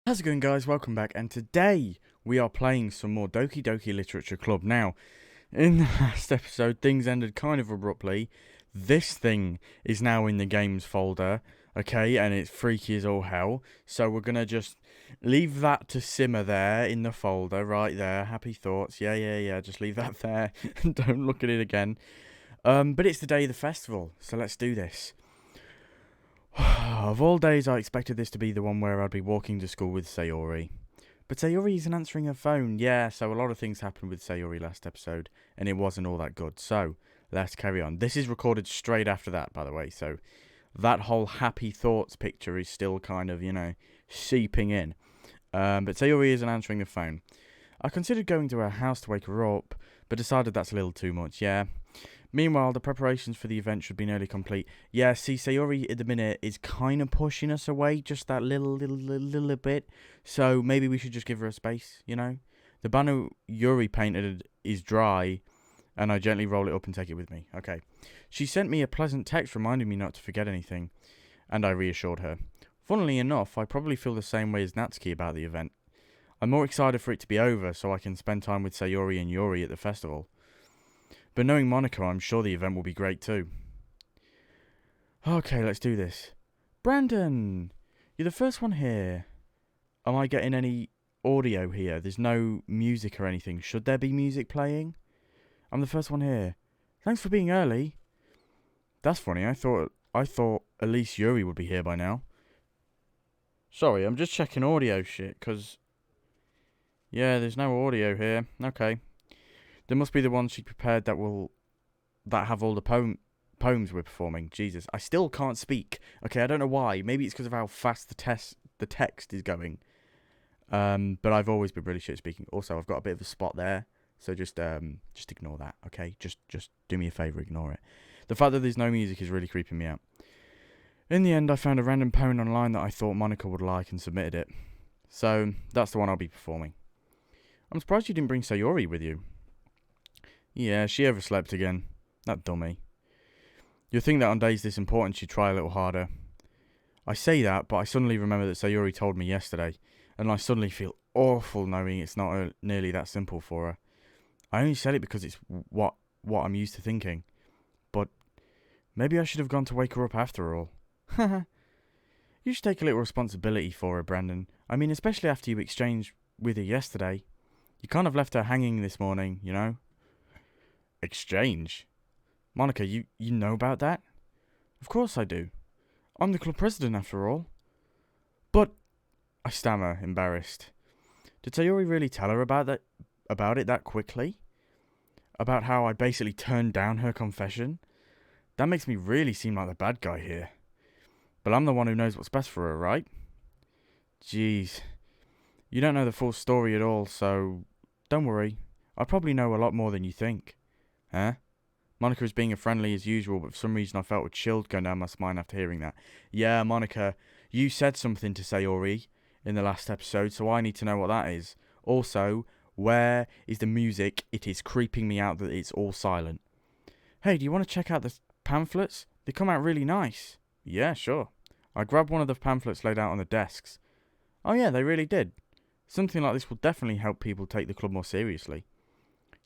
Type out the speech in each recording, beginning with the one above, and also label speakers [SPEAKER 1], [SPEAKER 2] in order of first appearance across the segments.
[SPEAKER 1] How's it going, guys? Welcome back, and today we are playing some more Doki Doki Literature Club. Now, in the last episode, things ended kind of abruptly. This thing is now in the games folder, okay, and it's freaky as all hell. So we're gonna just leave that to simmer there in the folder, right there. Happy thoughts, yeah. Just leave that there and don't look at it again. But it's the day of the festival, so let's do this. Of all days, I expected this to be the one where I'd be walking to school with Sayori. But Sayori isn't answering her phone. Yeah, so a lot of things happened with Sayori last episode, and it wasn't all that good. So, let's carry on. This is recorded straight after that, by the way, so that whole happy thoughts picture is still kind of, seeping in. But Sayori isn't answering the phone. I considered going to her house to wake her up, but decided that's a little too much, yeah. Meanwhile, the preparations for the event should be nearly complete. Yeah, see, Sayori at the minute is kind of pushing us away, just that little bit. So maybe we should just give her a space, you know? The banner Yuri painted is dry, and I gently roll it up and take it with me. Okay. She sent me a pleasant text reminding me not to forget anything, and I reassured her. Funnily enough, I probably feel the same way as Natsuki about the event. I'm more excited for it to be over so I can spend time with Sayori and Yuri at the festival. But knowing Monica, I'm sure the event will be great too. Okay, let's do this. Brandon, you're the first one here. Am I getting any audio here? There's no music or anything. Should there be music playing? I'm the first one here. Thanks for being early. That's funny. I thought at least Yuri would be here by now. Sorry, I'm just checking audio shit, because... Yeah, there's no audio here. Okay. There must be the ones she prepared that have all the poems we're performing. Jesus, I still can't speak. Okay, I don't know why. Maybe it's because of how fast the text is going. But I've always been really shit at speaking. Also, I've got a bit of a spot there, so just ignore that. Okay, just do me a favor, ignore it. The fact that there's no music is really creeping me out. In the end, I found a random poem online that I thought Monica would like and submitted it. So that's the one I'll be performing. I'm surprised you didn't bring Sayori with you. Yeah, she overslept again. That dummy. You'd think that on days this important she'd try a little harder. I say that, but I suddenly remember that Sayori told me yesterday, and I suddenly feel awful knowing it's not nearly that simple for her. I only said it because it's what I'm used to thinking. But maybe I should have gone to wake her up after all. You should take a little responsibility for her, Brandon. I mean, especially after you exchanged with her yesterday. You kind of left her hanging this morning, you know? Exchange? Monica, you know about that? Of course I do. I'm the club president after all. But, I stammer, embarrassed. Did Sayori really tell her about it that quickly? About how I basically turned down her confession? That makes me really seem like the bad guy here. But I'm the one who knows what's best for her, right? Jeez. You don't know the full story at all, so don't worry. I probably know a lot more than you think. Huh? Monica was being as friendly as usual, but for some reason I felt a chill go down my spine after hearing that. Yeah, Monica, you said something to Sayori in the last episode, so I need to know what that is. Also, where is the music? It is creeping me out that it's all silent. Hey, do you want to check out the pamphlets? They come out really nice. Yeah, sure. I grabbed one of the pamphlets laid out on the desks. Oh yeah, they really did. Something like this will definitely help people take the club more seriously.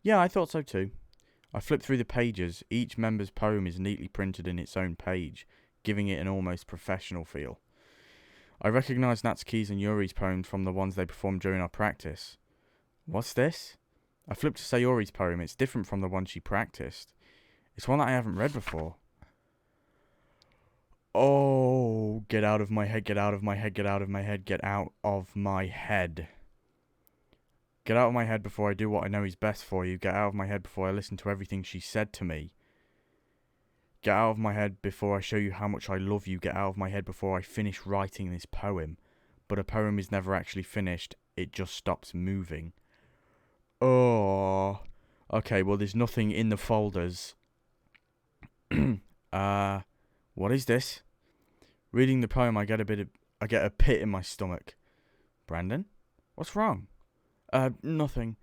[SPEAKER 1] Yeah, I thought so too. I flipped through the pages. Each member's poem is neatly printed in its own page, giving it an almost professional feel. I recognised Natsuki's and Yuri's poems from the ones they performed during our practice. What's this? I flipped to Sayori's poem. It's different from the one she practiced. It's one that I haven't read before. Oh, get out of my head, get out of my head, get out of my head, get out of my head. Get out of my head before I do what I know is best for you. Get out of my head before I listen to everything she said to me. Get out of my head before I show you how much I love you. Get out of my head before I finish writing this poem. But a poem is never actually finished. It just stops moving. Oh. Okay, well there's nothing in the folders. What is this? Reading the poem, I get a pit in my stomach. Brandon? What's wrong? Nothing.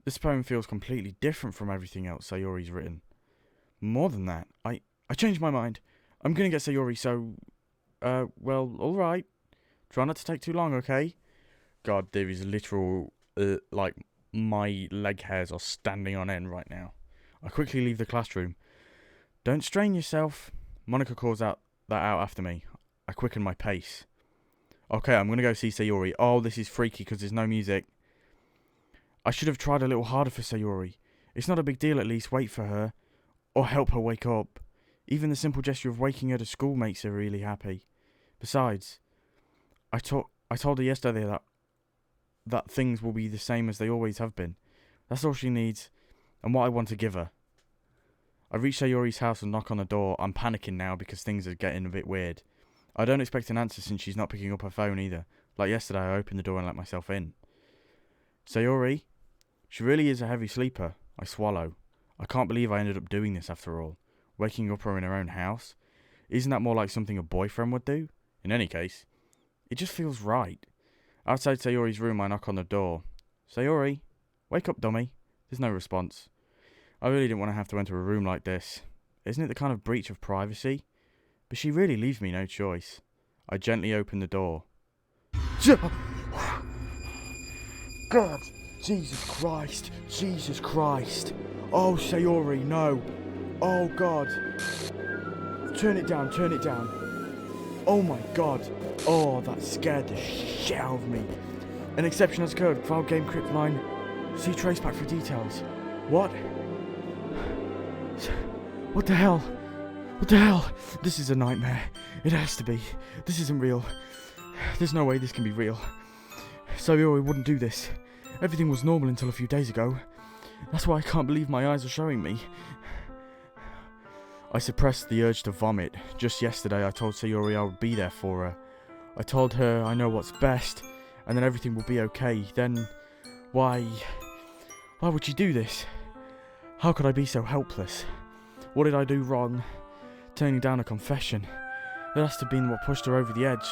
[SPEAKER 1] This poem feels completely different from everything else Sayori's written. More than that, I changed my mind. I'm gonna get Sayori, so... well, alright. Try not to take too long, okay? God, there is literal, like, my leg hairs are standing on end right now. I quickly leave the classroom. Don't strain yourself. Monica calls that out after me. I quicken my pace. Okay, I'm going to go see Sayori. Oh, this is freaky because there's no music. I should have tried a little harder for Sayori. It's not a big deal, at least. Wait for her. Or help her wake up. Even the simple gesture of waking her to school makes her really happy. Besides, I told her yesterday that things will be the same as they always have been. That's all she needs, and what I want to give her. I reach Sayori's house and knock on the door. I'm panicking now because things are getting a bit weird. I don't expect an answer since she's not picking up her phone either. Like yesterday, I opened the door and let myself in. Sayori? She really is a heavy sleeper. I swallow. I can't believe I ended up doing this after all. Waking up her in her own house? Isn't that more like something a boyfriend would do? In any case, it just feels right. Outside Sayori's room, I knock on the door. Sayori? Wake up, dummy. There's no response. I really didn't want to have to enter a room like this. Isn't it the kind of breach of privacy? But she really leaves me no choice. I gently open the door. God! Jesus Christ! Jesus Christ! Oh, Sayori, no! Oh, God! Turn it down, turn it down! Oh my God! Oh, that scared the shit out of me! An exception has occurred. File game crypt line. See traceback for details. What? What the hell? What the hell? This is a nightmare. It has to be. This isn't real. There's no way this can be real. Sayori wouldn't do this. Everything was normal until a few days ago. That's why I can't believe my eyes are showing me. I suppressed the urge to vomit. Just yesterday I told Sayori I would be there for her. I told her I know what's best, and then everything will be okay. Then, why would she do this? How could I be so helpless? What did I do wrong? Turning down a confession. That has to have been what pushed her over the edge.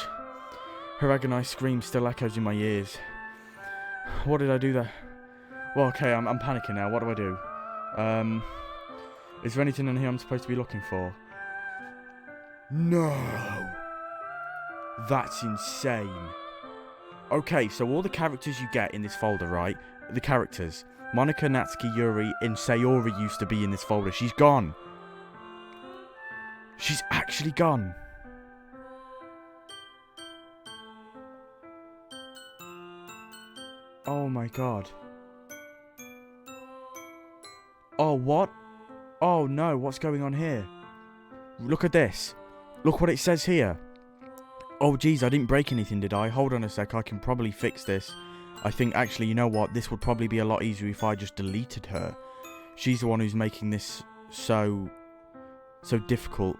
[SPEAKER 1] Her agonized scream still echoes in my ears. What did I do there? Well, okay, I'm panicking now. What do I do? Is there anything in here I'm supposed to be looking for? No! That's insane. Okay, so all the characters you get in this folder, right? The characters. Monica, Natsuki, Yuri, and Sayori used to be in this folder. She's gone. She's actually gone. Oh my God. Oh, what? Oh no, what's going on here? Look at this. Look what it says here. Oh geez, I didn't break anything, did I? Hold on a sec, I can probably fix this. I think actually, you know what? This would probably be a lot easier if I just deleted her. She's the one who's making this so difficult.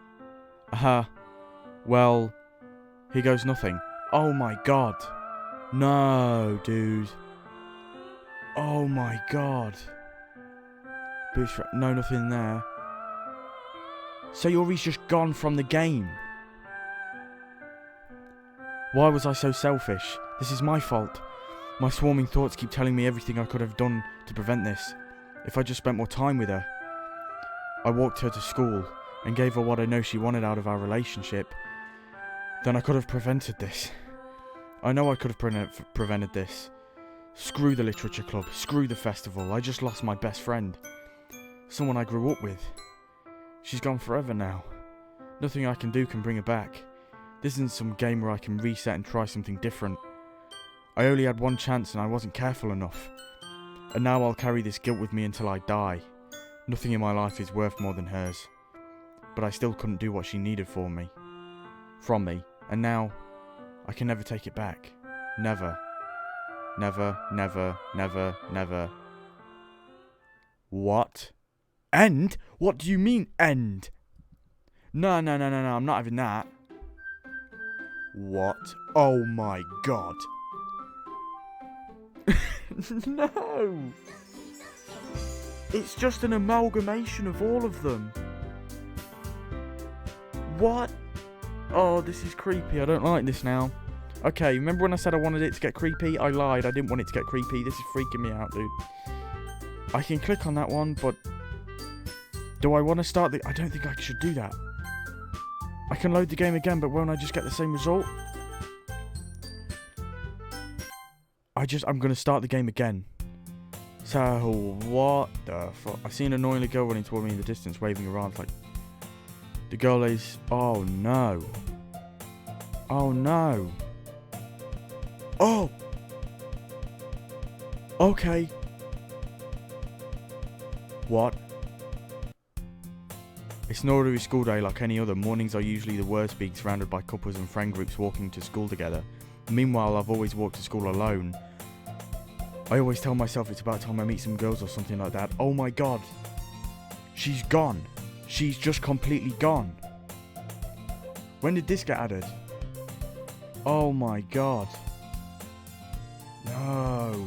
[SPEAKER 1] Well, here goes nothing. Oh my God. No, dude. Oh my God. No, nothing there. Sayori's just gone from the game. Why was I so selfish? This is my fault. My swarming thoughts keep telling me everything I could have done to prevent this. If I just spent more time with her. I walked her to school and gave her what I know she wanted out of our relationship. Then I could have prevented this. I know I could have prevented this. Screw the literature club. Screw the festival. I just lost my best friend. Someone I grew up with. She's gone forever now. Nothing I can do can bring her back. This isn't some game where I can reset and try something different. I only had one chance and I wasn't careful enough. And now I'll carry this guilt with me until I die. Nothing in my life is worth more than hers. But I still couldn't do what she needed from me. And now, I can never take it back. Never. Never, never, never, never. What? End? What do you mean, end? No, I'm not having that. What? Oh my God. No! It's just an amalgamation of all of them. What? Oh, this is creepy. I don't like this now. Okay, remember when I said I wanted it to get creepy? I lied. I didn't want it to get creepy. This is freaking me out, dude. I can click on that one, but... do I want to start the... I don't think I should do that. I can load the game again, but won't I just get the same result? I'm gonna start the game again. So, what the fuck? I see an annoying girl running toward me in the distance, waving her arms like... The girl is... Oh, no. Oh, no. Oh! Okay. What? It's an ordinary school day like any other. Mornings are usually the worst, being surrounded by couples and friend groups walking to school together. Meanwhile, I've always walked to school alone. I always tell myself it's about time I meet some girls or something like that. Oh my god. She's gone. She's just completely gone. When did this get added? Oh my god. No.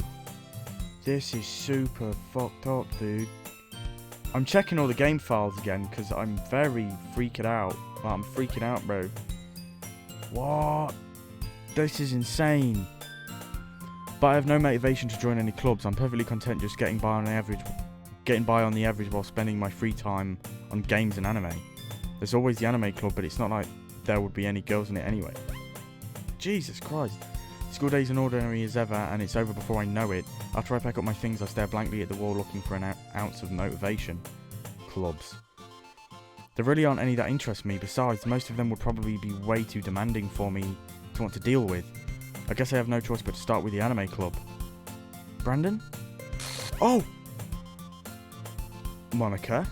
[SPEAKER 1] This is super fucked up, dude. I'm checking all the game files again because I'm very freaking out. I'm freaking out, bro. What? This is insane. But I have no motivation to join any clubs. I'm perfectly content just getting by on the average while spending my free time on games and anime. There's always the anime club, but it's not like there would be any girls in it anyway. Jesus Christ. School day's as ordinary as ever, and it's over before I know it. After I pack up my things, I stare blankly at the wall looking for an ounce of motivation. Clubs. There really aren't any that interest me. Besides, most of them would probably be way too demanding for me to want to deal with. I guess I have no choice but to start with the anime club. Brandon? Oh! Monica?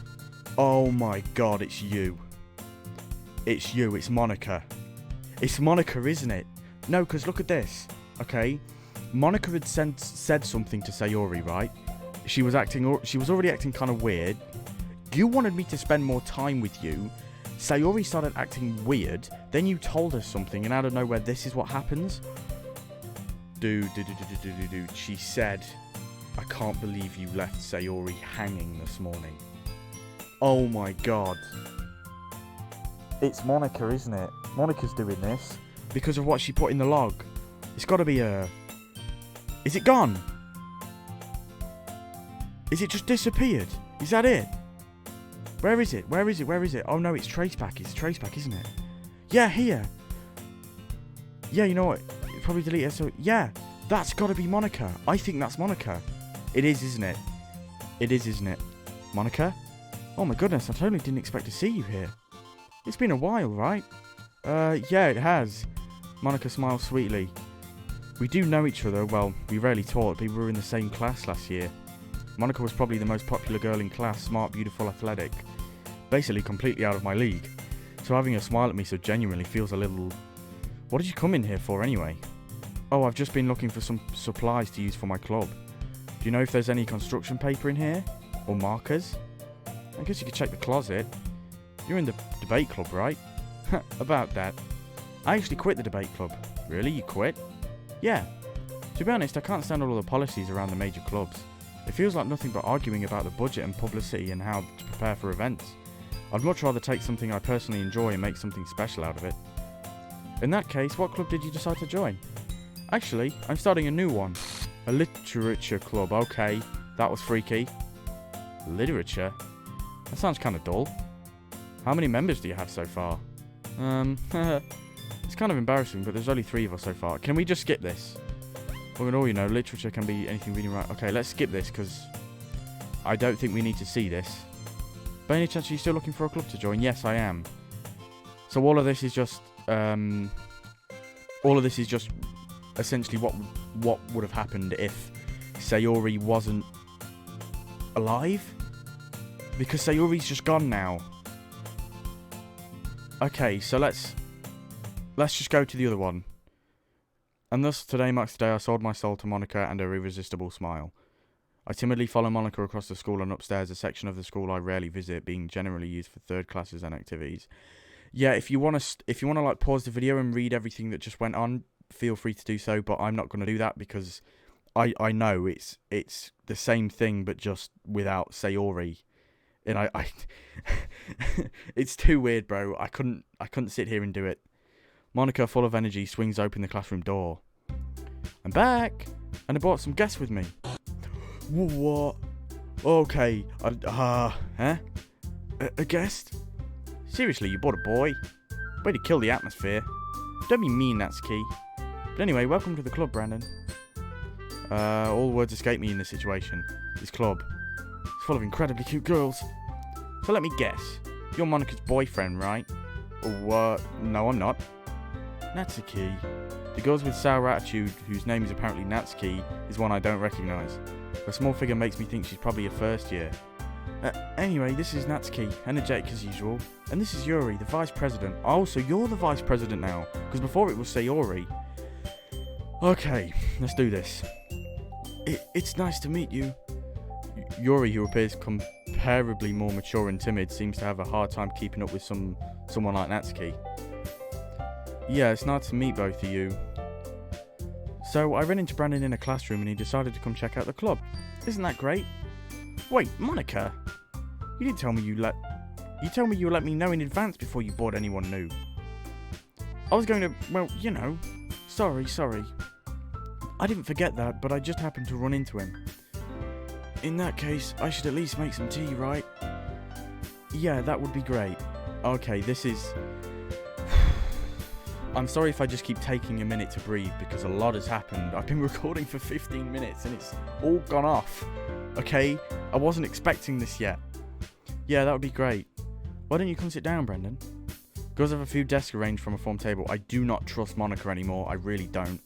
[SPEAKER 1] Oh my god, it's you. It's you, it's Monica. It's Monica, isn't it? No, because look at this. Okay? Monica had said something to Sayori, right? She was already acting kind of weird. You wanted me to spend more time with you. Sayori started acting weird. Then you told her something, and out of nowhere, this is what happens. Dude. She said, I can't believe you left Sayori hanging this morning. Oh my god. It's Monica, isn't it? Monica's doing this because of what she put in the log. It's got to be her. Is it gone? Is it just disappeared? Is that it? Where is it? Where is it? Where is it? Oh no, it's Traceback. It's Traceback, isn't it? Yeah, here. Yeah, you know what? You probably delete it. So yeah, that's got to be Monica. I think that's Monica. It is, isn't it? It is, isn't it? Monica? Oh my goodness, I totally didn't expect to see you here. It's been a while, right? Yeah, it has. Monica smiles sweetly. We do know each other. Well, we rarely talk, but we were in the same class last year. Monica was probably the most popular girl in class, smart, beautiful, athletic. Basically completely out of my league. So having her smile at me so genuinely feels a little... What did you come in here for anyway? Oh, I've just been looking for some supplies to use for my club. Do you know if there's any construction paper in here? Or markers? I guess you could check the closet. You're in the debate club, right? About that. I actually quit the debate club. Really? You quit? Yeah. To be honest, I can't stand all of the policies around the major clubs. It feels like nothing but arguing about the budget and publicity and how to prepare for events. I'd much rather take something I personally enjoy and make something special out of it. In that case, what club did you decide to join? Actually, I'm starting a new one. A literature club. Okay, that was freaky. Literature? That sounds kind of dull. How many members do you have so far? It's kind of embarrassing, but there's only 3 of us so far. Can we just skip this? Well, in all you know, literature can be anything reading right. Okay, let's skip this, because I don't think we need to see this. By any chance, are you still looking for a club to join? Yes, I am. So all of this is just... essentially what would have happened if Sayori wasn't alive? Because Sayori's just gone now. Okay, so let's just go to the other one. And thus, today marks the day I sold my soul to Monica and her irresistible smile. I timidly follow Monica across the school and upstairs, a section of the school I rarely visit, being generally used for third classes and activities. Yeah, if you want to like pause the video and read everything that just went on, feel free to do so, but I'm not going to do that because I know it's the same thing but just without Sayori. And I it's too weird, bro. I couldn't sit here and do it. Monica, full of energy, swings open the classroom door. I'm back, and I brought some guests with me. What? Okay, a guest? Seriously, you brought a boy? Way to kill the atmosphere. Don't be mean, that's key. But anyway, welcome to the club, Brandon. All words escape me in this situation. This club is full of incredibly cute girls. So let me guess. You're Monika's boyfriend, right? What? No, I'm not. Natsuki. The girls with sour attitude, whose name is apparently Natsuki, is one I don't recognise. Her small figure makes me think she's probably a first year. Anyway, this is Natsuki, energetic as usual. And this is Yuri, the vice president. Oh, so you're the vice president now. Because before it was Sayori. Okay, let's do this. It's nice to meet you. Yuri, who appears comparably more mature and timid, seems to have a hard time keeping up with someone like Natsuki. Yeah, it's nice to meet both of you. So, I ran into Brandon in a classroom and he decided to come check out the club. Isn't that great? Wait, Monika? You didn't tell me you told me you let me know in advance before you bought anyone new. I was going to, well, you know. Sorry. I didn't forget that, but I just happened to run into him. In that case, I should at least make some tea, right? Yeah, that would be great. Okay, this is... I'm sorry if I just keep taking a minute to breathe because a lot has happened. I've been recording for 15 minutes and it's all gone off. Okay? I wasn't expecting this yet. Yeah, that would be great. Why don't you come sit down, Brendan? Girls have a few desks arranged from a form table. I do not trust Monika anymore. I really don't.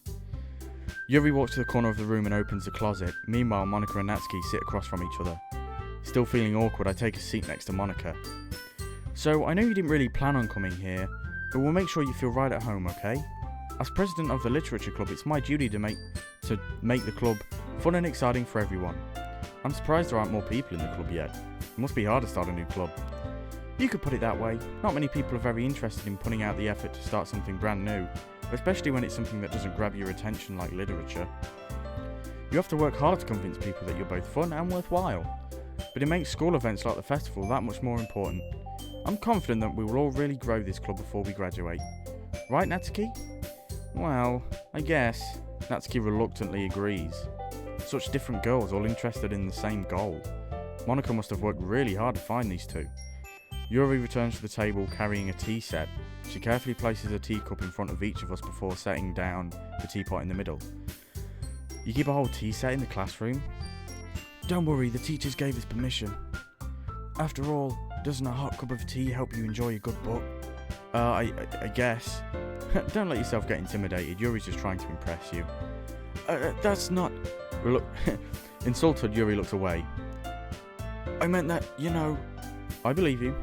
[SPEAKER 1] Yuri walks to the corner of the room and opens the closet. Meanwhile, Monika and Natsuki sit across from each other. Still feeling awkward, I take a seat next to Monika. So, I know you didn't really plan on coming here, but we'll make sure you feel right at home, okay? As president of the Literature Club, it's my duty to make the club fun and exciting for everyone. I'm surprised there aren't more people in the club yet. It must be hard to start a new club. You could put it that way. Not many people are very interested in putting out the effort to start something brand new, especially when it's something that doesn't grab your attention like literature. You have to work hard to convince people that you're both fun and worthwhile, but it makes school events like the festival that much more important. I'm confident that we will all really grow this club before we graduate. Right, Natsuki? Well, I guess. Natsuki reluctantly agrees. Such different girls, all interested in the same goal. Monika must have worked really hard to find these two. Yuri returns to the table carrying a tea set. She carefully places a teacup in front of each of us before setting down the teapot in the middle. You keep a whole tea set in the classroom? Don't worry, the teachers gave us permission. After all, doesn't a hot cup of tea help you enjoy a good book? I guess. Don't let yourself get intimidated. Yuri's just trying to impress you. That's not... Insulted, Yuri looks away. I meant that, you know... I believe you.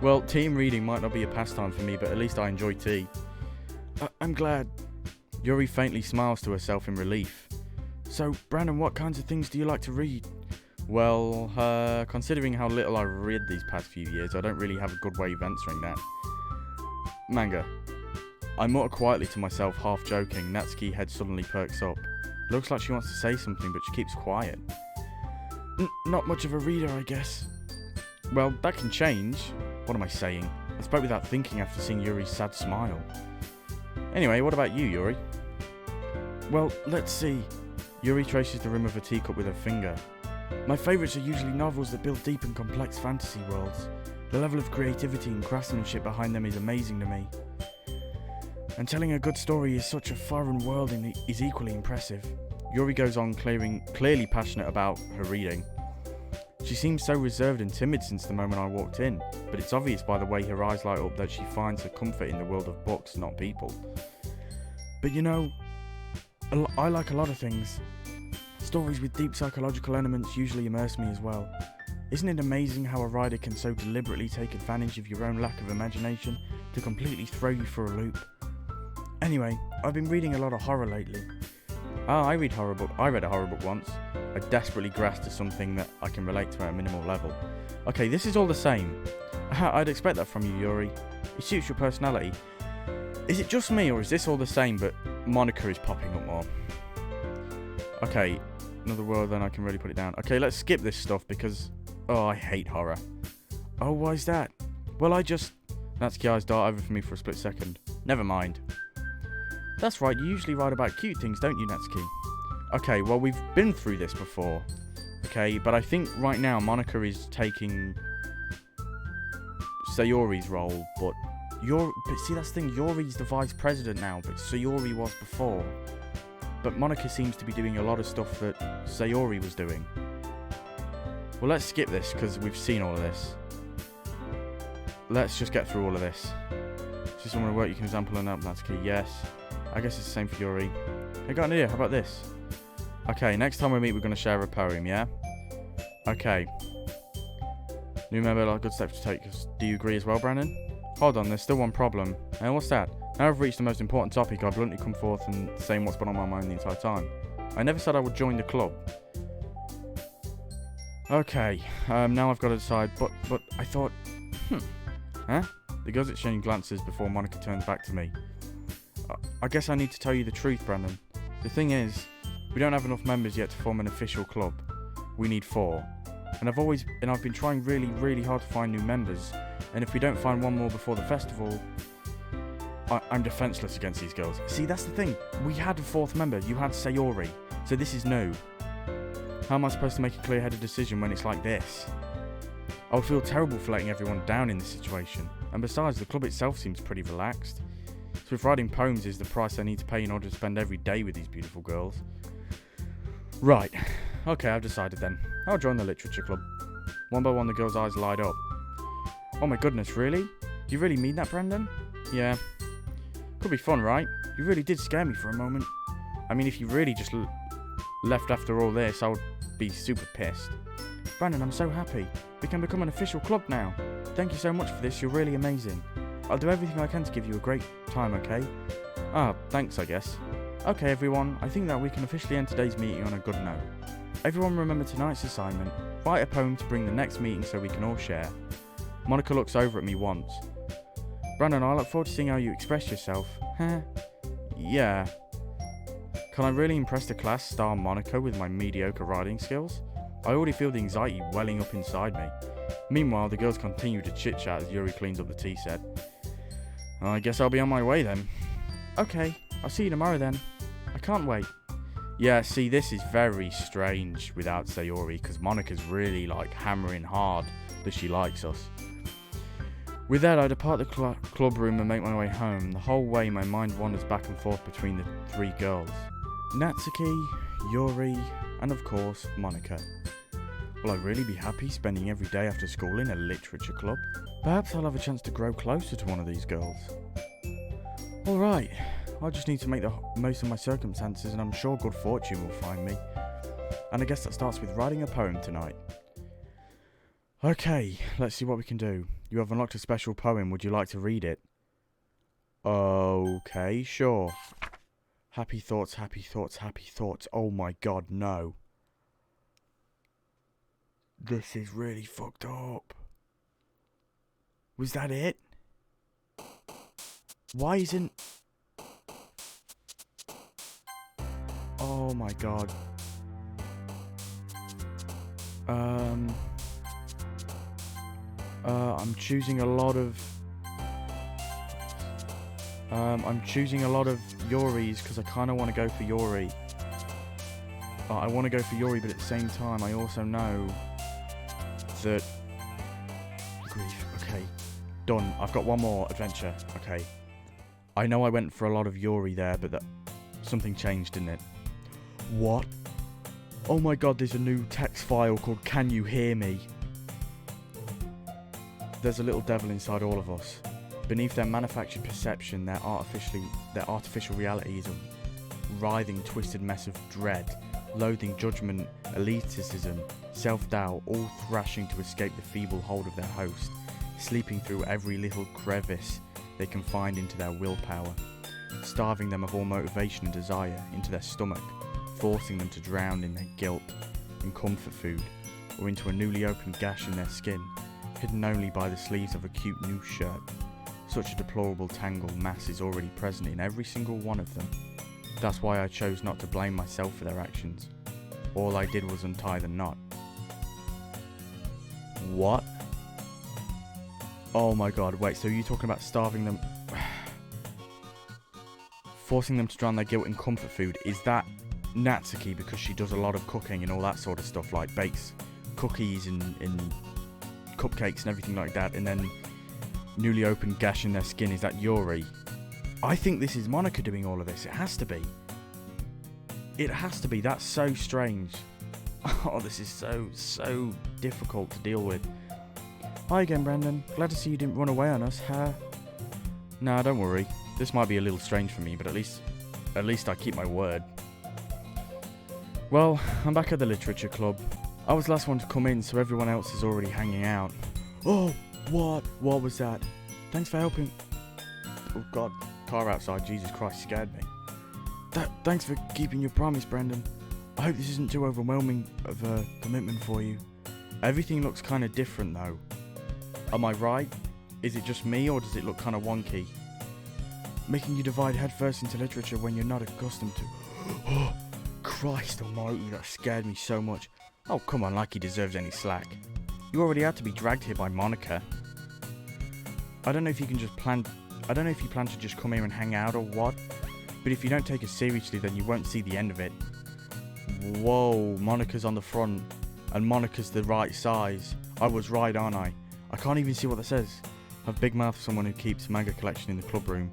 [SPEAKER 1] Well, team reading might not be a pastime for me, but at least I enjoy tea. I'm glad. Yuri faintly smiles to herself in relief. So, Brandon, what kinds of things do you like to read? Well, considering how little I've read these past few years, I don't really have a good way of answering that. Manga. I mutter quietly to myself, half joking. Natsuki's head suddenly perks up. Looks like she wants to say something, but she keeps quiet. Not much of a reader, I guess. Well, that can change. What am I saying? I spoke without thinking after seeing Yuri's sad smile. Anyway, what about you, Yuri? Well, let's see. Yuri traces the rim of a teacup with her finger. My favourites are usually novels that build deep and complex fantasy worlds. The level of creativity and craftsmanship behind them is amazing to me. And telling a good story is such a foreign world and is equally impressive. Yuri goes on clearly passionate about her reading. She seems so reserved and timid since the moment I walked in, but it's obvious by the way her eyes light up that she finds her comfort in the world of books, not people. But you know, I like a lot of things. Stories with deep psychological elements usually immerse me as well. Isn't it amazing how a writer can so deliberately take advantage of your own lack of imagination to completely throw you for a loop? Anyway, I've been reading a lot of horror lately. I read horror book. I read a horror book once. I desperately grasped to something that I can relate to at a minimal level. Okay, this is all the same. I'd expect that from you, Yuri. It suits your personality. Is it just me, or is this all the same, but Monika is popping up more? Okay, another word, then I can really put it down. Okay, let's skip this stuff because... Oh, I hate horror. Oh, why is that? Well, Natsuki's eyes dart over for me for a split second. Never mind. That's right, you usually write about cute things, don't you, Natsuki? Okay, well, we've been through this before. Okay, but I think right now Monika is taking Sayori's role, but see, that's the thing, Yuri's the vice president now, but Sayori was before. but Monica seems to be doing a lot of stuff that Sayori was doing. Well, let's skip this, because we've seen all of this. Let's just get through all of this. Is this someone to work you can example and help? That's key. Yes. I guess it's the same for Yuri. I got an idea. How about this? Okay, next time we meet, we're going to share a poem, yeah? Okay. New member, a good step to take. Do you agree as well, Brandon? Hold on, there's still one problem. What's that? Now I've reached the most important topic, I bluntly come forth and saying what's been on my mind the entire time. I never said I would join the club. Okay, now I've got to decide, but I thought, huh? The girls exchange glances before Monica turns back to me. I guess I need to tell you the truth, Brandon. The thing is, we don't have enough members yet to form an official club. We need 4. And I've been trying really, really hard to find new members. And if we don't find one more before the festival, I'm defenseless against these girls. See, that's the thing. We had a 4th member. You had Sayori. So this is new. How am I supposed to make a clear-headed decision when it's like this? I would feel terrible for letting everyone down in this situation. And besides, the club itself seems pretty relaxed. So if writing poems is the price I need to pay in order to spend every day with these beautiful girls. Right. Okay, I've decided then. I'll join the literature club. One by one, the girl's eyes light up. Oh my goodness, really? Do you really mean that, Brandon? Yeah. Could be fun, right? You really did scare me for a moment. I mean, if you really just left after all this, I would be super pissed. Brandon, I'm so happy. We can become an official club now. Thank you so much for this, you're really amazing. I'll do everything I can to give you a great time, okay? Thanks, I guess. Okay, everyone, I think that we can officially end today's meeting on a good note. Everyone remember tonight's assignment. Write a poem to bring the next meeting so we can all share. Monica looks over at me once. Brandon, I look forward to seeing how you express yourself. Yeah. Can I really impress the class star Monica with my mediocre writing skills? I already feel the anxiety welling up inside me. Meanwhile, the girls continue to chit-chat as Yuri cleans up the tea set. I guess I'll be on my way then. Okay, I'll see you tomorrow then. I can't wait. Yeah, see, this is very strange without Sayori, because Monica's really, hammering hard that she likes us. With that, I depart the club room and make my way home. The whole way, my mind wanders back and forth between the 3 girls. Natsuki, Yuri, and of course, Monica. Will I really be happy spending every day after school in a literature club? Perhaps I'll have a chance to grow closer to one of these girls. Alright, I just need to make the most of my circumstances and I'm sure good fortune will find me. And I guess that starts with writing a poem tonight. Okay, let's see what we can do. You have unlocked a special poem, would you like to read it? Okay, sure. Happy thoughts, happy thoughts, happy thoughts. Oh my god, no. This is really fucked up. Was that it? Why isn't... Oh my god. I'm choosing a lot of... I'm choosing a lot of Yuris because I kind of want to go for Yuri. I want to go for Yuri, but at the same time, I also know that... Grief. Okay. Done. I've got one more adventure. Okay. I know I went for a lot of Yuri there, but something changed, didn't it? What? Oh my god, there's a new text file called Can You Hear Me? There's a little devil inside all of us. Beneath their manufactured perception, their artificial reality is a writhing, twisted mess of dread, loathing, judgment, elitism, self-doubt, all thrashing to escape the feeble hold of their host, sleeping through every little crevice they can find into their willpower, starving them of all motivation and desire into their stomach, forcing them to drown in their guilt and comfort food, or into a newly opened gash in their skin, hidden only by the sleeves of a cute new shirt. Such a deplorable tangled mass is already present in every single one of them. That's why I chose not to blame myself for their actions. All I did was untie the knot. What? Oh my god, wait, so you're talking about starving them... forcing them to drown their guilt in comfort food. Is that Natsuki because she does a lot of cooking and all that sort of stuff, like bakes cookies and cupcakes and everything like that, and then newly opened gash in their skin, is that Yuri? I think this is Monica doing all of this. It has to be. It has to be. That's so strange. Oh, this is so difficult to deal with. Hi again, Brandon. Glad to see you didn't run away on us, huh? Nah, don't worry. This might be a little strange for me, but at least I keep my word. Well, I'm back at the literature club. I was the last one to come in, so everyone else is already hanging out. Oh, what? What was that? Thanks for helping. Oh God, car outside. Jesus Christ, scared me. Thanks for keeping your promise, Brandon. I hope this isn't too overwhelming of a commitment for you. Everything looks kind of different though. Am I right? Is it just me, or does it look kind of wonky? Making you divide headfirst into literature when you're not accustomed to. Oh, Christ almighty, that scared me so much. Oh, come on, like he deserves any slack. You already had to be dragged here by Monica. I don't know if you plan to just come here and hang out or what, but if you don't take it seriously, then you won't see the end of it. Whoa, Monica's on the front, and Monica's the right size. I was right, aren't I? I can't even see what that says. I've big mouth for someone who keeps manga collection in the club room.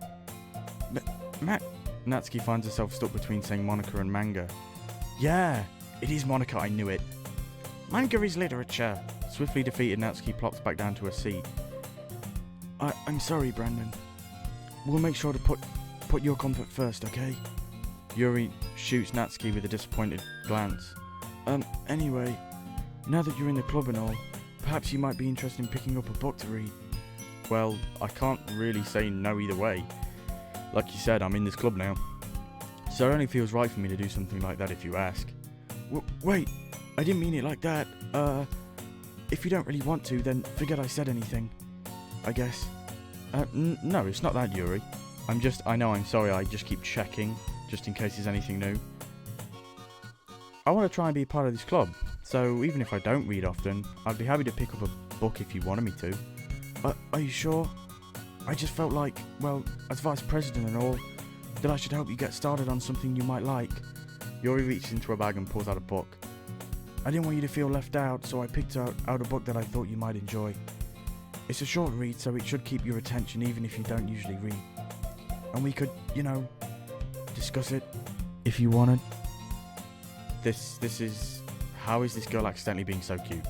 [SPEAKER 1] Natsuki finds herself stuck between saying Monica and manga. Yeah, it is Monica, I knew it. Manga is literature. Swiftly defeated, Natsuki plops back down to her seat. I'm sorry, Brandon. We'll make sure to put your comfort first, okay? Yuri shoots Natsuki with a disappointed glance. Anyway, now that you're in the club and all, perhaps you might be interested in picking up a book to read. Well, I can't really say no either way. Like you said, I'm in this club now. So it only feels right for me to do something like that if you ask. Wait, I didn't mean it like that. If you don't really want to, then forget I said anything. I guess. No, it's not that, Yuri. I'm sorry, I just keep checking, just in case there's anything new. I want to try and be a part of this club, so even if I don't read often, I'd be happy to pick up a book if you wanted me to. Are you sure? I just felt like, well, as vice president and all, that I should help you get started on something you might like. Yuri reaches into her bag and pulls out a book. I didn't want you to feel left out, so I picked out a book that I thought you might enjoy. It's a short read, so it should keep your attention even if you don't usually read. And we could, discuss it if you wanted. How is this girl accidentally being so cute?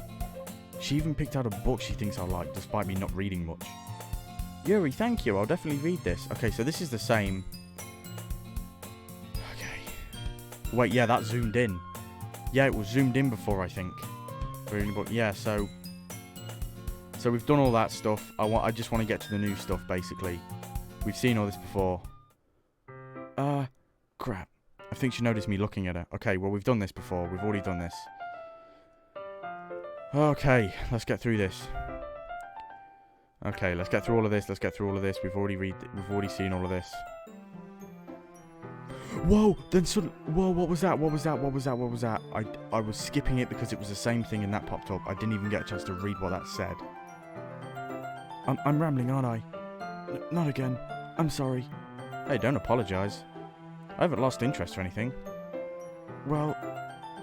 [SPEAKER 1] She even picked out a book she thinks I'll like, despite me not reading much. Yuri, thank you, I'll definitely read this. Okay, so this is the same. Okay. Wait, yeah, that zoomed in. Yeah, it was zoomed in before, I think. Reading the book. Yeah, so we've done all that stuff. I just want to get to the new stuff, basically. We've seen all this before. Crap. I think she noticed me looking at her. Okay, well, we've done this before. We've already done this. Okay, let's get through this. Okay, let's get through all of this. We've already seen all of this. Whoa! Whoa! What was that? I was skipping it because it was the same thing and that popped up. I didn't even get a chance to read what that said. I'm rambling, aren't I? Not again. I'm sorry. Hey, don't apologise. I haven't lost interest or anything. Well,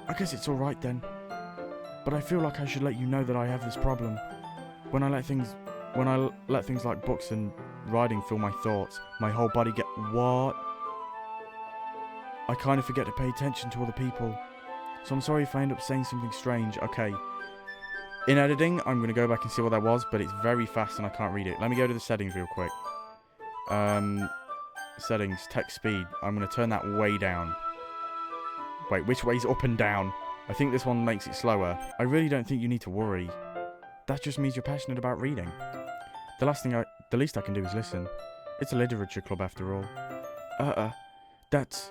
[SPEAKER 1] I guess it's alright then. But I feel like I should let you know that I have this problem. When I let things like books and writing fill my thoughts, my whole body what? I kind of forget to pay attention to other people. So I'm sorry if I end up saying something strange. Okay. In editing, I'm going to go back and see what that was, but it's very fast and I can't read it. Let me go to the settings real quick. Settings, text speed. I'm going to turn that way down. Wait, which way's up and down? I think this one makes it slower. I really don't think you need to worry. That just means you're passionate about reading. The least I can do is listen. It's a literature club after all. That's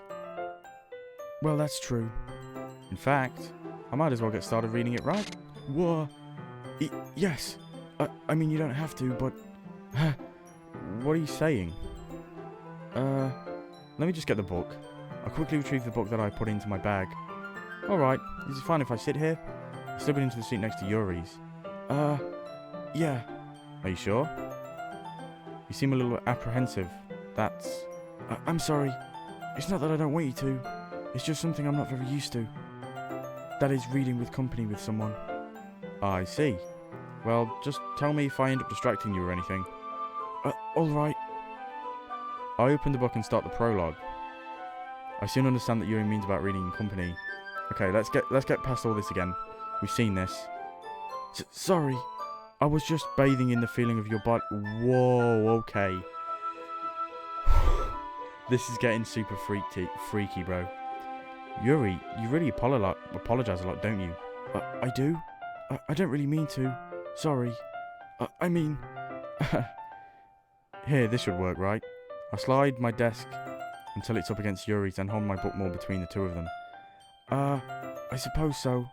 [SPEAKER 1] true. In fact, I might as well get started reading it, right? Whoa. Yes. I mean, you don't have to, but... What are you saying? Let me just get the book. I'll quickly retrieve the book that I put into my bag. Alright, is it fine if I sit here? I slip it into the seat next to Yuri's. Yeah. Are you sure? You seem a little apprehensive. That's... I'm sorry. It's not that I don't want you to. It's just something I'm not very used to. That is reading with company with someone. I see. Well, just tell me if I end up distracting you or anything. Alright. I open the book and start the prologue. I soon understand that Yuri means about reading in company. Okay, let's get past all this again. We've seen this. Sorry. I was just bathing in the feeling of your body. Whoa, okay. This is getting super freaky, bro. Yuri, you really apologize a lot, don't you? I do? I don't really mean to. Sorry. I mean... Here, this should work, right? I slide my desk until it's up against Yuri's, then hold my book more between the two of them. I suppose so.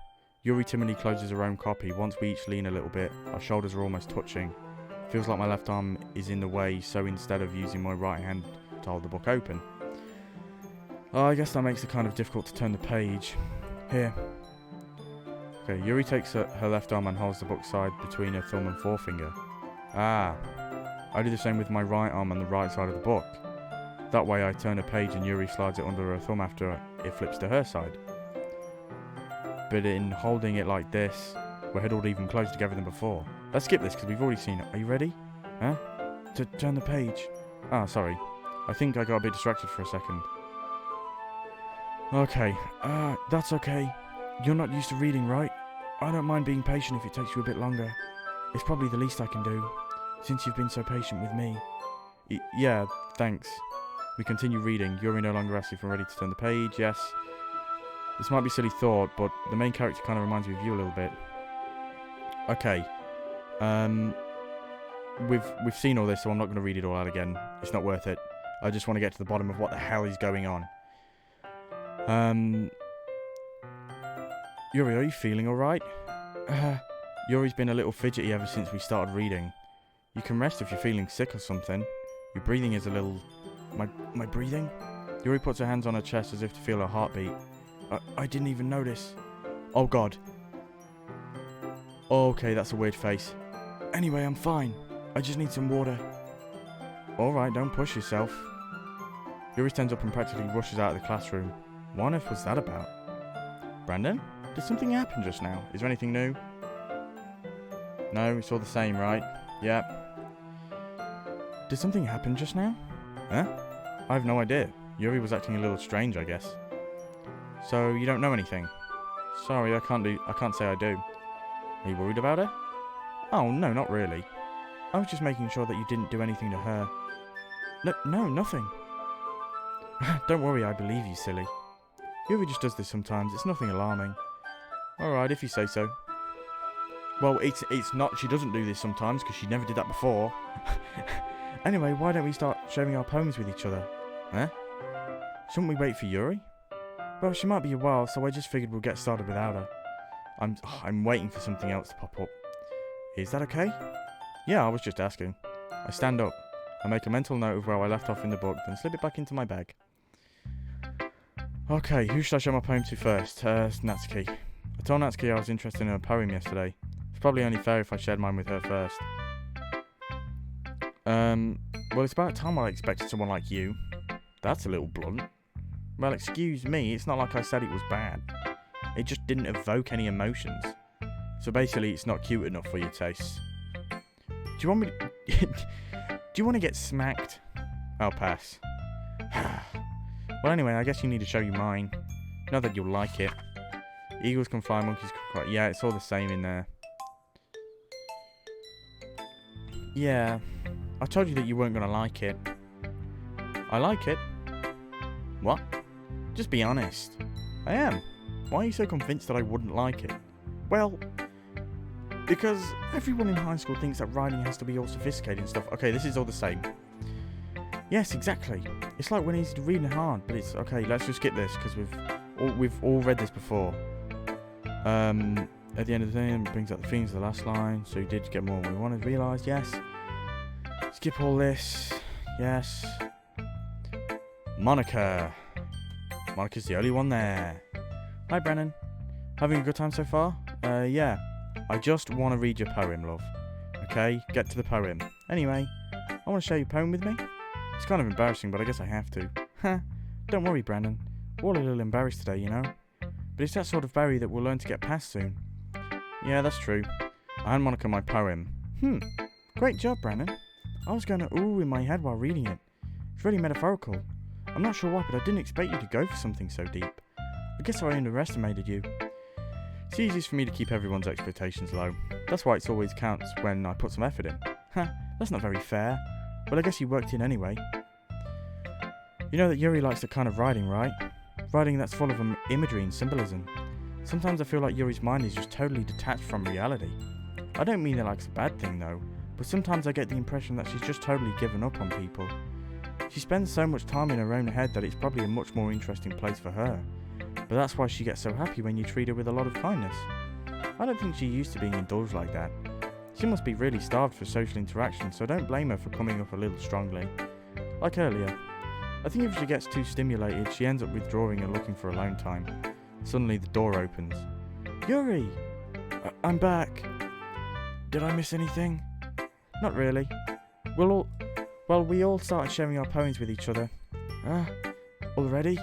[SPEAKER 1] Yuri timidly closes her own copy. Once we each lean a little bit, our shoulders are almost touching. Feels like my left arm is in the way, so instead of using my right hand to hold the book open. I guess that makes it kind of difficult to turn the page. Here. Okay, Yuri takes her left arm and holds the book side between her thumb and forefinger. I do the same with my right arm on the right side of the book. That way I turn a page and Yuri slides it under her thumb after it flips to her side. But in holding it like this, we're huddled even closer together than before. Let's skip this because we've already seen it. Are you ready? Huh? To turn the page. Sorry. I think I got a bit distracted for a second. Okay. That's okay. You're not used to reading, right? I don't mind being patient if it takes you a bit longer. It's probably the least I can do, since you've been so patient with me. Yeah, thanks. We continue reading. Yuri no longer asks if we're ready to turn the page. Yes. This might be a silly thought, but the main character kind of reminds me of you a little bit. Okay. We've seen all this, so I'm not going to read it all out again. It's not worth it. I just want to get to the bottom of what the hell is going on. Yuri, are you feeling alright? Yuri's been a little fidgety ever since we started reading. You can rest if you're feeling sick or something. Your breathing is a little... My breathing? Yuri puts her hands on her chest as if to feel her heartbeat. I didn't even notice. Oh god. Okay, that's a weird face. Anyway, I'm fine. I just need some water. Alright, don't push yourself. Yuri stands up and practically rushes out of the classroom. What on earth was that about? Brandon? Did something happen just now? Is there anything new? No, it's all the same, right? Yeah. Did something happen just now? Huh? I have no idea. Yuri was acting a little strange, I guess. So, you don't know anything? Sorry, I can't say I do. Are you worried about her? Oh, no, not really. I was just making sure that you didn't do anything to her. No, nothing. Don't worry, I believe you, silly. Yuri just does this sometimes, it's nothing alarming. Alright, if you say so. Well, it's not, she doesn't do this sometimes, because she never did that before. Anyway, why don't we start sharing our poems with each other? Huh? Shouldn't we wait for Yuri? Well, she might be a while, so I just figured we'll get started without her. I'm waiting for something else to pop up. Is that okay? Yeah, I was just asking. I stand up. I make a mental note of where I left off in the book, then slip it back into my bag. Okay, who should I show my poem to first? Natsuki. I told Natsuki I was interested in her poem yesterday. It's probably only fair if I shared mine with her first. Well, it's about time I expected someone like you. That's a little blunt. Well, excuse me, it's not like I said it was bad. It just didn't evoke any emotions. So basically, it's not cute enough for your tastes. Do you want me to... Do you want to get smacked? I'll pass. Well, anyway, I guess you need to show you mine. Know that you'll like it. Eagles can fly, monkeys can cry. Yeah, it's all the same in there. Yeah, I told you that you weren't going to like it. I like it. What? Just be honest. I am. Why are you so convinced that I wouldn't like it? Well, because everyone in high school thinks that writing has to be all sophisticated and stuff. Okay, this is all the same. Yes, exactly. It's like when he's reading hard, but it's... Okay, let's just skip this, because we've all read this before. At the end of the day, it brings up the themes of the last line. So you did get more than we wanted to realise. Yes. Skip all this. Yes. Monica. Monica's the only one there. Hi, Brennan. Having a good time so far? Yeah. I just want to read your poem, love. Okay, get to the poem. Anyway, I want to share your poem with me. It's kind of embarrassing, but I guess I have to. Don't worry, Brandon. We're all a little embarrassed today, you know? But it's that sort of barrier that we'll learn to get past soon. Yeah, that's true. I hand Monica my poem. Great job, Brandon. I was going to ooh in my head while reading it. It's really metaphorical. I'm not sure why, but I didn't expect you to go for something so deep. I guess I underestimated you. It's easiest for me to keep everyone's expectations low. That's why it always counts when I put some effort in. That's not very fair. Well, I guess you worked in anyway. You know that Yuri likes that kind of writing, right? Writing that's full of imagery and symbolism. Sometimes I feel like Yuri's mind is just totally detached from reality. I don't mean that like it's a bad thing though, but sometimes I get the impression that she's just totally given up on people. She spends so much time in her own head that it's probably a much more interesting place for her. But that's why she gets so happy when you treat her with a lot of kindness. I don't think she's used to being indulged like that. She must be really starved for social interaction, so don't blame her for coming up a little strongly. Like earlier. I think if she gets too stimulated, she ends up withdrawing and looking for alone time. Suddenly the door opens. Yuri! I'm back. Did I miss anything? Not really. We all started sharing our poems with each other. Already?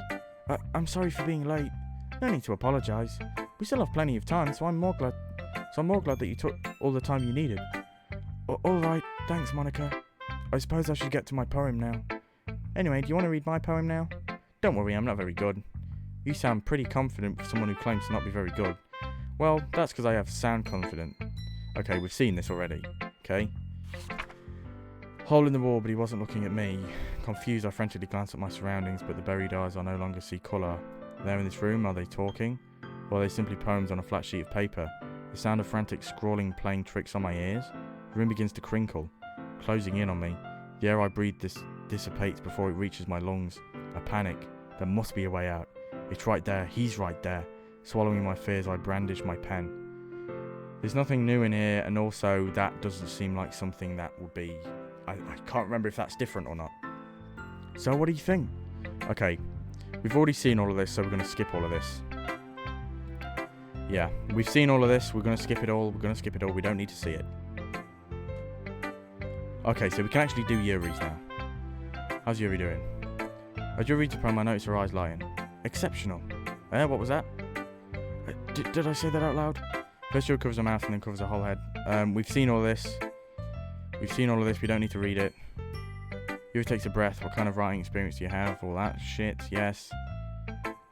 [SPEAKER 1] I'm sorry for being late. No need to apologise. We still have plenty of time, so I'm more glad that you took all the time you needed. Alright, thanks Monica. I suppose I should get to my poem now. Anyway, do you want to read my poem now? Don't worry, I'm not very good. You sound pretty confident for someone who claims to not be very good. Well, that's because I have sound confident. Okay, we've seen this already. Okay? Hole in the wall, but he wasn't looking at me. Confused, I frantically glanced at my surroundings, but the buried eyes I no longer see colour. There in this room, are they talking? Or are they simply poems on a flat sheet of paper? The sound of frantic scrawling playing tricks on my ears? The room begins to crinkle, closing in on me. The air I breathe dissipates before it reaches my lungs. I panic. There must be a way out. It's right there. He's right there. Swallowing my fears, I brandish my pen. There's nothing new in here, and also that doesn't seem like something that would be... I can't remember if that's different or not. So what do you think? Okay, we've already seen all of this, so we're going to skip all of this. Yeah, we've seen all of this, we're going to skip it all, we don't need to see it. Okay, so we can actually do Yuri's now. How's Yuri doing? As Yuri reads the poem, I notice her eyes lying. Exceptional. What was that? Did I say that out loud? First Yuri covers her mouth and then covers her whole head. We've seen all this. We don't need to read it. Yuri takes a breath. What kind of writing experience do you have? All that shit, yes.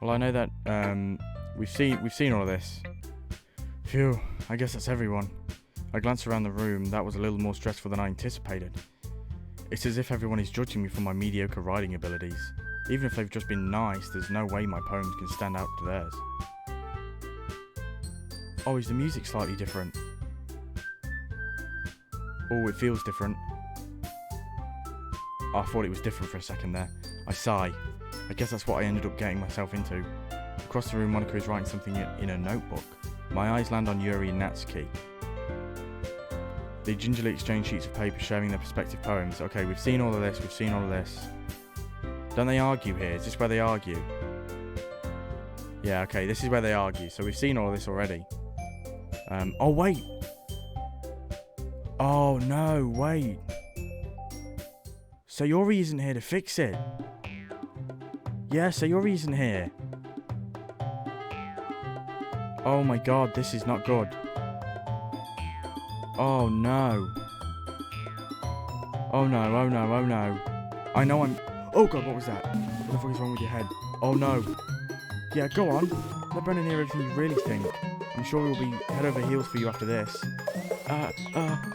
[SPEAKER 1] Well, I know that, we've seen all of this. Phew, I guess that's everyone. I glanced around the room. That was a little more stressful than I anticipated. It's as if everyone is judging me for my mediocre writing abilities. Even if they've just been nice, there's no way my poems can stand out to theirs. Oh, is the music slightly different? Oh, it feels different. Oh, I thought it was different for a second there. I sigh. I guess that's what I ended up getting myself into. Across the room, Monica is writing something in a notebook. My eyes land on Yuri and Natsuki. They gingerly exchange sheets of paper, sharing their respective poems. Okay, we've seen all of this. Don't they argue here? Is this where they argue? Yeah, okay, this is where they argue. So we've seen all of this already. Oh, wait. Oh, no, wait. So Yuri isn't here to fix it. Yeah, so Yuri isn't here. Oh my god, this is not good. Oh no. Oh no. I know I'm... Oh god, what was that? What the fuck is wrong with your head? Oh no. Yeah, go on. Let Brendan hear everything you really think. I'm sure he'll be head over heels for you after this.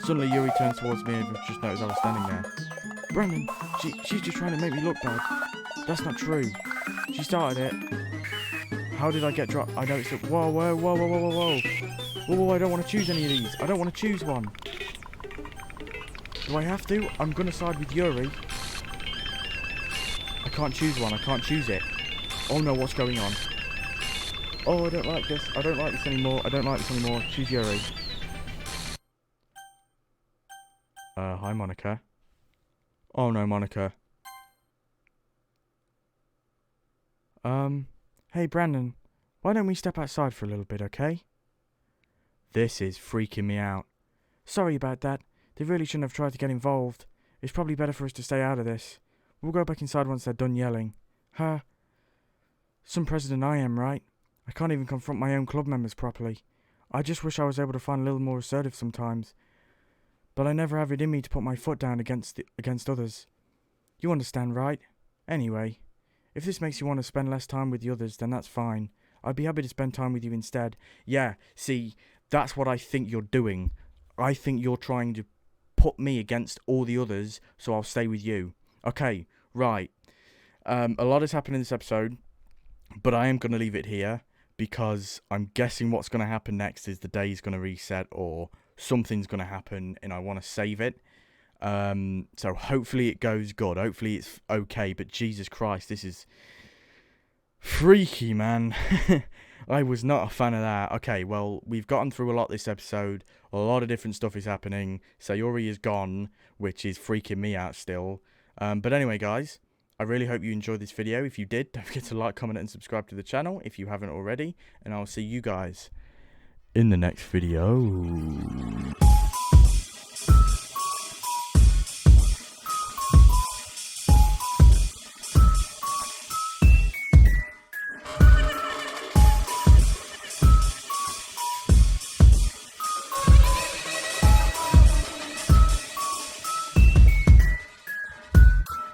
[SPEAKER 1] Suddenly Yuri turns towards me and just noticed I was standing there. Brendan, she's just trying to make me look bad. That's not true. She started it. How did I get dropped? I noticed it. Whoa. Whoa, I don't want to choose any of these. I don't want to choose one. Do I have to? I'm going to side with Yuri. I can't choose one. I can't choose it. Oh no, what's going on? Oh, I don't like this. I don't like this anymore. Choose Yuri. Hi, Monica. Oh no, Monica. Hey, Brandon. Why don't we step outside for a little bit, okay? This is freaking me out. Sorry about that. They really shouldn't have tried to get involved. It's probably better for us to stay out of this. We'll go back inside once they're done yelling. Some president I am, right? I can't even confront my own club members properly. I just wish I was able to find a little more assertive sometimes. But I never have it in me to put my foot down against others. You understand, right? Anyway, If this makes you want to spend less time with the others, then that's fine. I'd be happy to spend time with you instead. Yeah, see, that's what I think you're doing. I think you're trying to put me against all the others, so I'll stay with you. Okay, right. A lot has happened in this episode, but I am going to leave it here because I'm guessing what's going to happen next is the day's going to reset or something's going to happen and I want to save it. So hopefully it goes good. Hopefully it's okay, but Jesus Christ, this is freaky, man. I was not a fan of that. Okay, well, we've gotten through a lot this episode. A lot of different stuff is happening. Sayori is gone, which is freaking me out still. But anyway, guys, I really hope you enjoyed this video. If you did, don't forget to like, comment, and subscribe to the channel if you haven't already. And I'll see you guys in the next video.